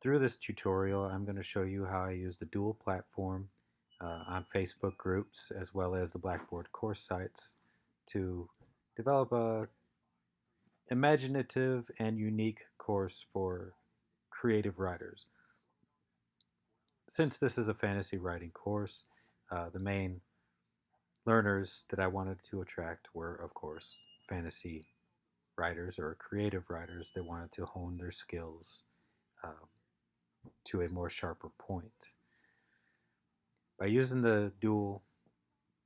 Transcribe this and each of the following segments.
Through this tutorial, I'm going to show you how I use the dual platform on Facebook groups as well as the Blackboard course sites to develop a imaginative and unique course for creative writers. Since this is a fantasy writing course, the main learners that I wanted to attract were, of course, fantasy writers or creative writers that wanted to hone their skills uh, to a more sharper point. By using the dual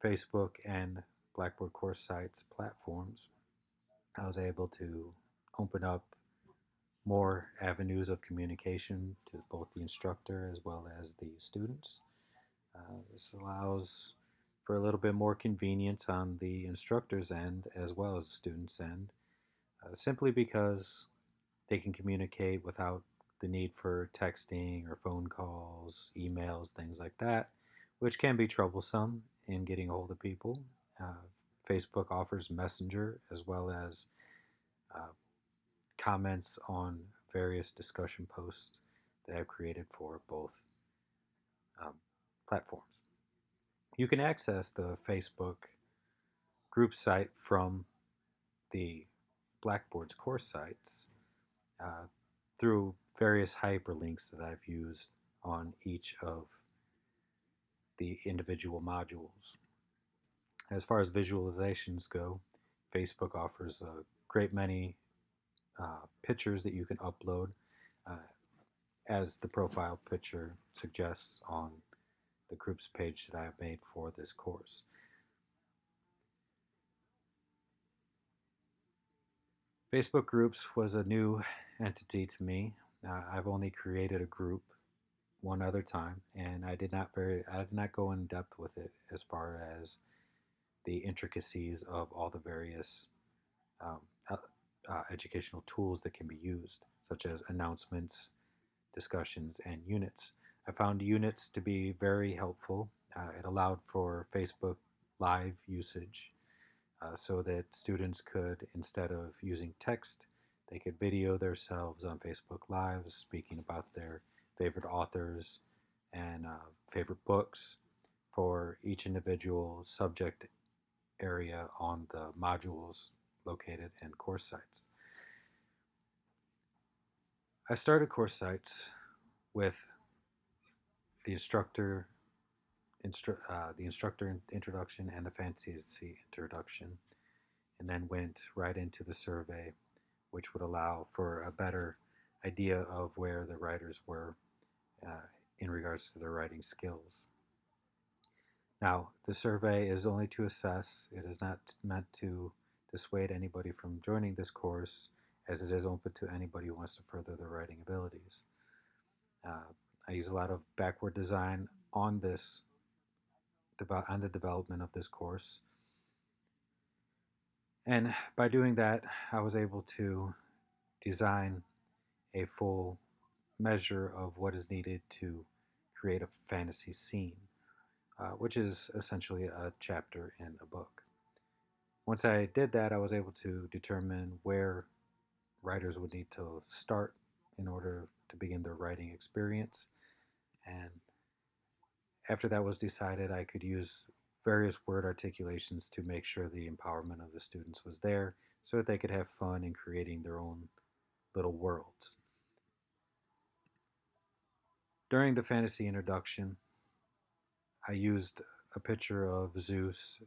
Facebook and Blackboard course sites platforms, I was able to open up more avenues of communication to both the instructor as well as the students. This allows for a little bit more convenience on the instructor's end as well as the student's end, simply because they can communicate without the need for texting or phone calls, emails, things like that, which can be troublesome in getting a hold of people. Uh, Facebook offers Messenger as well as uh, comments on various discussion posts that I've created for both um, platforms. You can access the Facebook group site from the Blackboard's course sites uh, through various hyperlinks that I've used on each of the individual modules. As far as visualizations go, Facebook offers a great many pictures that you can upload, uh, as the profile picture suggests on the groups page that I have made for this course. Facebook groups was a new entity to me. I've only created a group one other time, and I did not go in depth with it as far as the intricacies of all the various um, uh, educational tools that can be used, such as announcements, discussions, and units. I found units to be very helpful. It allowed for Facebook Live usage so that students could, instead of using text, they could video themselves on Facebook Lives speaking about their favorite authors and favorite books for each individual subject area on the modules located in course sites. I started course sites with the instructor introduction and the fantasy introduction, and then went right into the survey, which would allow for a better idea of where the writers were in regards to their writing skills. Now, the survey is only to assess, it is not meant to dissuade anybody from joining this course, as it is open to anybody who wants to further their writing abilities. Uh, I use a lot of backward design on this on the development of this course, and by doing that, I was able to design a full measure of what is needed to create a fantasy scene, which is essentially a chapter in a book. Once I did that, I was able to determine where writers would need to start in order to begin their writing experience. And after that was decided, I could use various word articulations to make sure the empowerment of the students was there so that they could have fun in creating their own little worlds. During the fantasy introduction, I used a picture of Zeus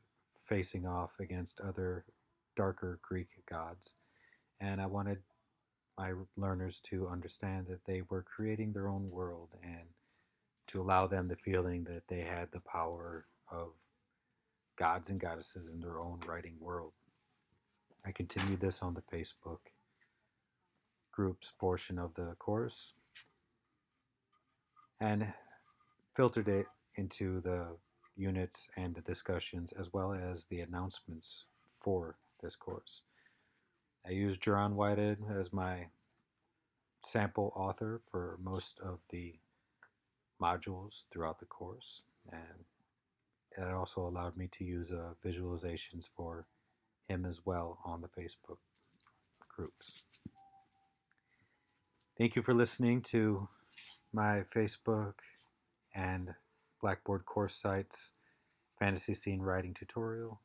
facing off against other darker Greek gods, and I wanted my learners to understand that they were creating their own world and to allow them the feeling that they had the power of gods and goddesses in their own writing world. I continued this on the Facebook groups portion of the course and filtered it into the units and the discussions as well as the announcements for this course. I used Jaron Whited as my sample author for most of the modules throughout the course, and it also allowed me to use visualizations for him as well on the Facebook groups. Thank you for listening to my Facebook and Blackboard course sites, Fantasy Scene Writing Tutorial,